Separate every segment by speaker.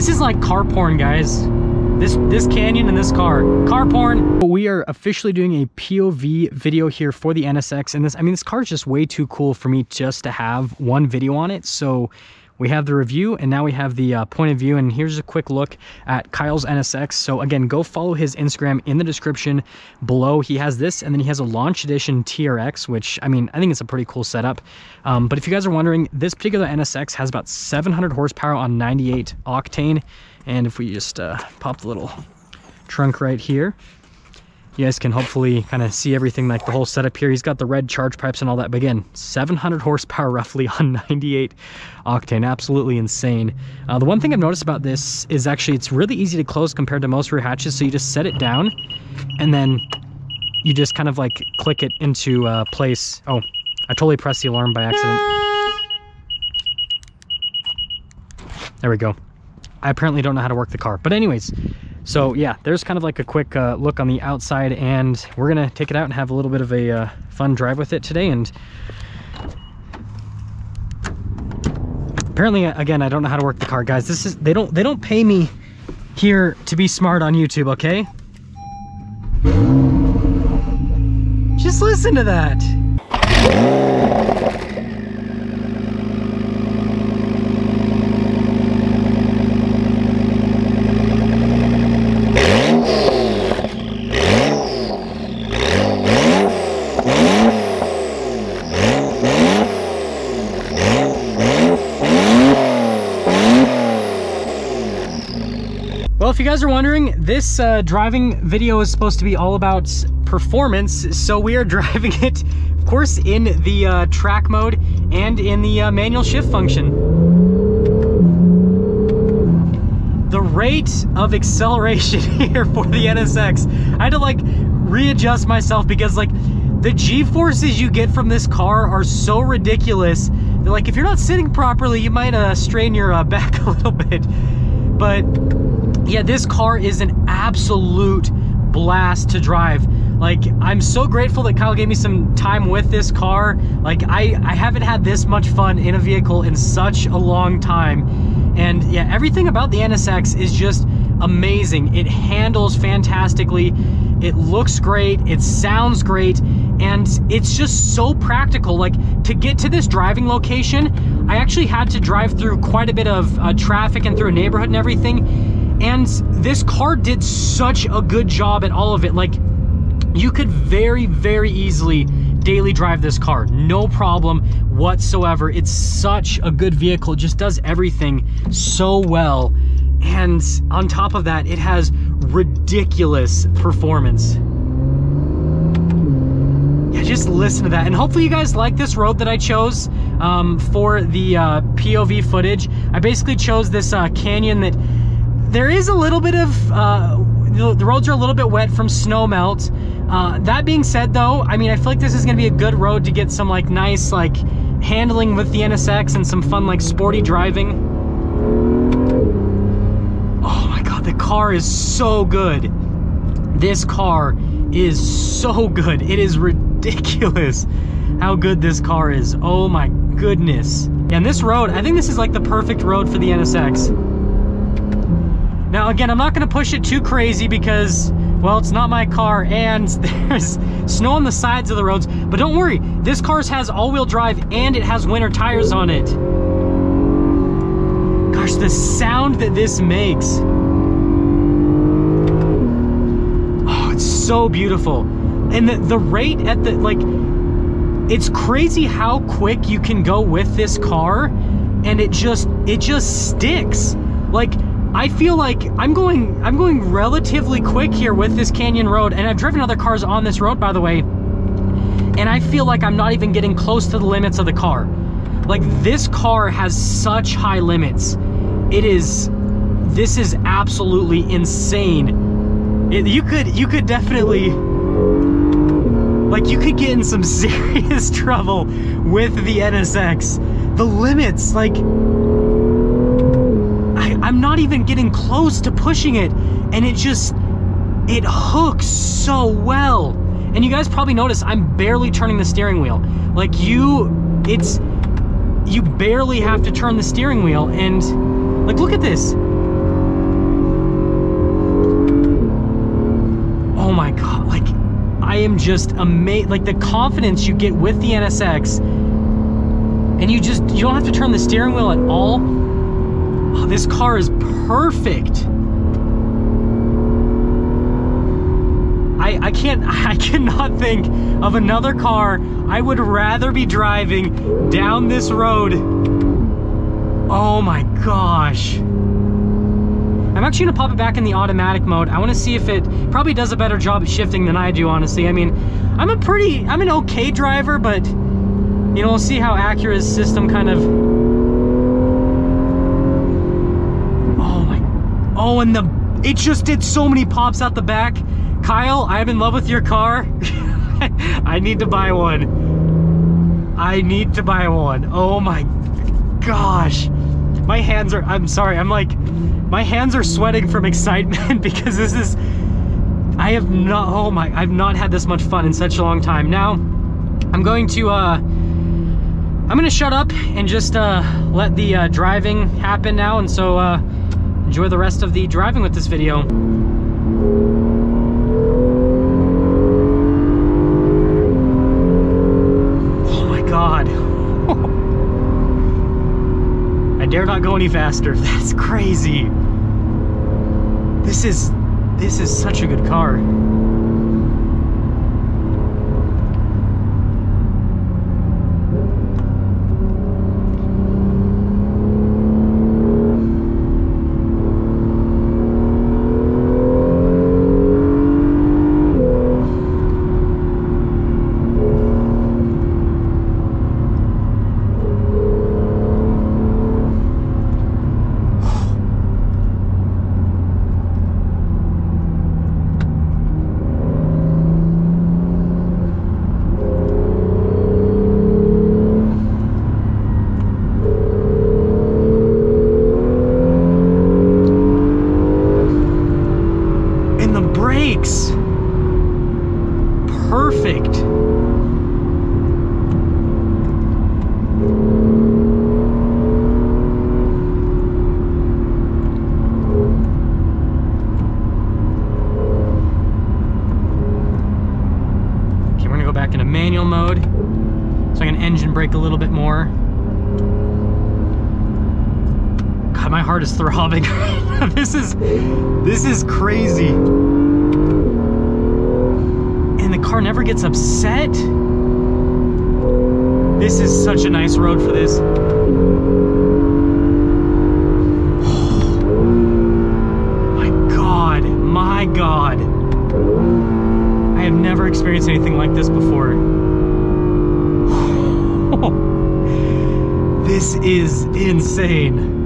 Speaker 1: This is like car porn, guys. This canyon and this car porn. We are officially doing a POV video here for the NSX, and this car is just way too cool for me just to have one video on it. So we have the review, and now we have the point of view, and here's a quick look at Kyle's NSX. So again, go follow his Instagram in the description below. He has this, and then he has a launch edition TRX, which, I think it's a pretty cool setup. But if you guys are wondering, this particular NSX has about 700 horsepower on 98 Octane. And if we just pop the little trunk right here, you guys can hopefully kind of see everything, like the whole setup here. He's got the red charge pipes and all that, but again, 700 horsepower roughly on 98 Octane. Absolutely insane. The one thing I've noticed about this is actually it's really easy to close compared to most rear hatches. So you just set it down and then you just kind of like click it into place. Oh, I totally pressed the alarm by accident. There we go. I apparently don't know how to work the car, but anyways, so yeah, there's kind of like a quick look on the outside, and we're gonna take it out and have a little bit of a fun drive with it today. And apparently, again, I don't know how to work the car, guys. They don't pay me here to be smart on YouTube, okay? Just listen to that. Well, if you guys are wondering, this driving video is supposed to be all about performance, so we are driving it, of course, in the track mode and in the manual shift function. The rate of acceleration here for the NSX, I had to like readjust myself because like the G-forces you get from this car are so ridiculous that like if you're not sitting properly, you might strain your back a little bit. But yeah, this car is an absolute blast to drive. Like, I'm so grateful that Kyle gave me some time with this car. Like, I haven't had this much fun in a vehicle in such a long time. And yeah, everything about the NSX is just amazing. It handles fantastically. It looks great. It sounds great. And it's just so practical. Like, to get to this driving location, I actually had to drive through quite a bit of traffic and through a neighborhood and everything. And this car did such a good job at all of it. Like, you could very, very easily daily drive this car, no problem whatsoever. It's such a good vehicle. It just does everything so well. And on top of that, it has ridiculous performance. Yeah, just listen to that. And hopefully you guys like this road that I chose for the POV footage. I basically chose this canyon that there is a little bit of, the roads are a little bit wet from snow melt. That being said though, I feel like this is gonna be a good road to get some like nice like handling with the NSX and some fun like sporty driving. Oh my God, the car is so good. This car is so good. It is ridiculous how good this car is. Oh my goodness. Yeah, and this road, I think this is like the perfect road for the NSX. Now again, I'm not gonna push it too crazy because, well, it's not my car and there's snow on the sides of the roads, but don't worry, this car has all-wheel drive and it has winter tires on it. Gosh, the sound that this makes. Oh, it's so beautiful. And the rate at the, like, it's crazy how quick you can go with this car, and it just sticks. Like, I feel like I'm going relatively quick here with this canyon road, and I've driven other cars on this road, by the way, and I feel like I'm not even getting close to the limits of the car. Like, this car has such high limits. This is absolutely insane. You could definitely, like, you could get in some serious trouble with the NSX. The limits, like, I'm not even getting close to pushing it, and it hooks so well. And you guys probably notice I'm barely turning the steering wheel. Like, you barely have to turn the steering wheel, and like, look at this. am just amazed, like the confidence you get with the NSX, and you don't have to turn the steering wheel at all. Oh, this car is perfect. I cannot think of another car I would rather be driving down this road. Oh my gosh. I'm actually gonna pop it back in the automatic mode. I wanna see if it probably does a better job at shifting than I do, honestly. I mean, I'm an okay driver, but you know, we'll see how Acura's system kind of, oh, and it just did so many pops out the back. Kyle, I'm in love with your car. I need to buy one. I need to buy one. Oh my gosh. My hands are, I'm sorry, my hands are sweating from excitement because this is, I've not had this much fun in such a long time. Now, I'm going to shut up and just let the driving happen now, and so enjoy the rest of the driving with this video. Oh my God. I dare not go any faster. That's crazy. This is such a good car. Perfect. Okay, we're gonna go back into manual mode, so I can engine brake a little bit more. God, my heart is throbbing. This is crazy. The car never gets upset. This is such a nice road for this. Oh, my God. I have never experienced anything like this before. This is insane.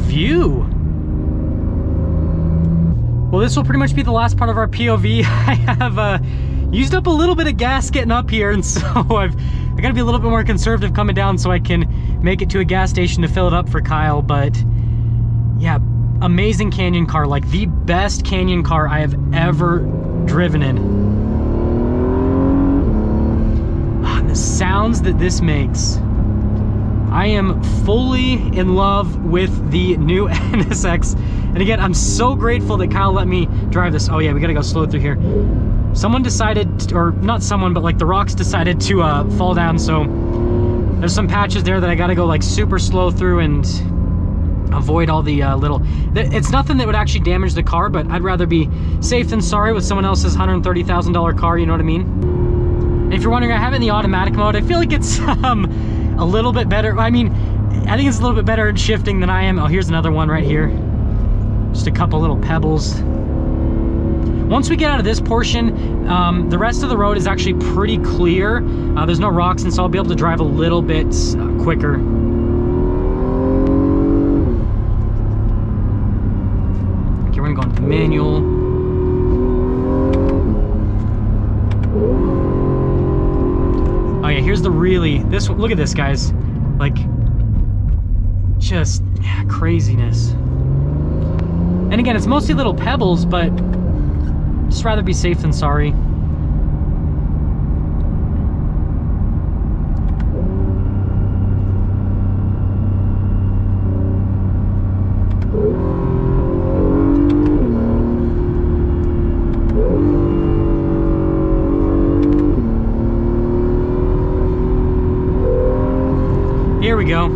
Speaker 1: View. Well, this will pretty much be the last part of our POV. I have used up a little bit of gas getting up here, and so I gotta be a little bit more conservative coming down so I can make it to a gas station to fill it up for Kyle. But yeah, amazing canyon car, like the best canyon car I have ever driven in. The sounds that this makes. I am fully in love with the new NSX. And again, I'm so grateful that Kyle let me drive this. Oh yeah, we gotta go slow through here. Someone decided, or not someone, but like the rocks decided to fall down. So there's some patches there that I gotta go like super slow through and avoid all the little, it's nothing that would actually damage the car, but I'd rather be safe than sorry with someone else's $130,000 car, you know what I mean? And if you're wondering, I have it in the automatic mode. I feel like it's a little bit better. I mean, I think it's a little bit better at shifting than I am. Oh, here's another one right here. Just a couple little pebbles. Once we get out of this portion, the rest of the road is actually pretty clear. There's no rocks, and so I'll be able to drive a little bit quicker. Okay, we're gonna go into manual. Oh yeah, here's the really, this one, look at this, guys. Like, just, yeah, craziness. And again, it's mostly little pebbles, but just rather be safe than sorry. Here we go.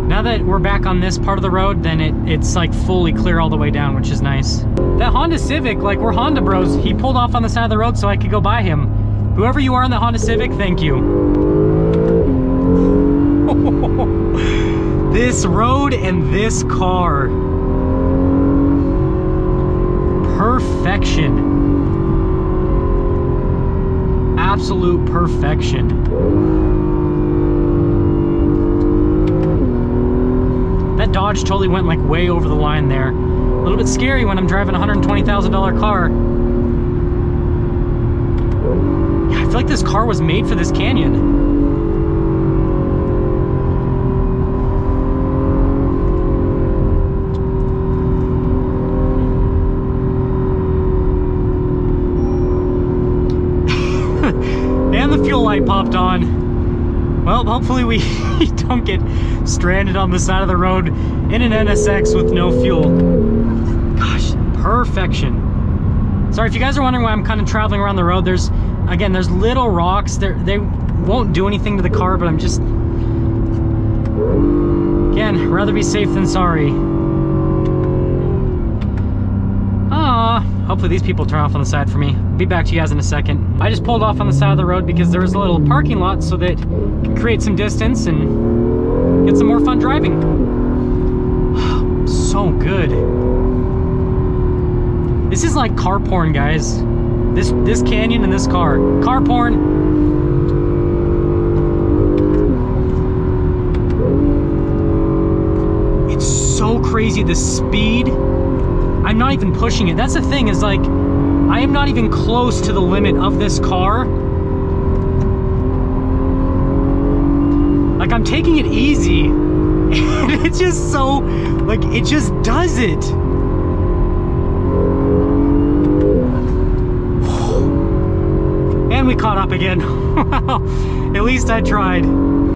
Speaker 1: Now that we're back on this part of the road, then it's like fully clear all the way down, which is nice. That Honda Civic, like, we're Honda bros. He pulled off on the side of the road so I could go by him. Whoever you are in the Honda Civic, thank you. This road and this car. Perfection. Absolute perfection. That Dodge totally went like way over the line there. A little bit scary when I'm driving a $120,000 car. Yeah, I feel like this car was made for this canyon. And the fuel light popped on. Well, hopefully we don't get stranded on the side of the road in an NSX with no fuel. Gosh, perfection. Sorry, if you guys are wondering why I'm kind of traveling around the road, there's little rocks. They won't do anything to the car, but I'm just, again, rather be safe than sorry. Hopefully these people turn off on the side for me. Be back to you guys in a second. I just pulled off on the side of the road because there was a little parking lot so that you can create some distance and get some more fun driving. So good. This is like car porn, guys. This canyon and this car. Car porn. It's so crazy, the speed. I'm not even pushing it. That's the thing, is like, I am not even close to the limit of this car. Like, I'm taking it easy. And it's just so, like, it just does it. And we caught up again. At least I tried.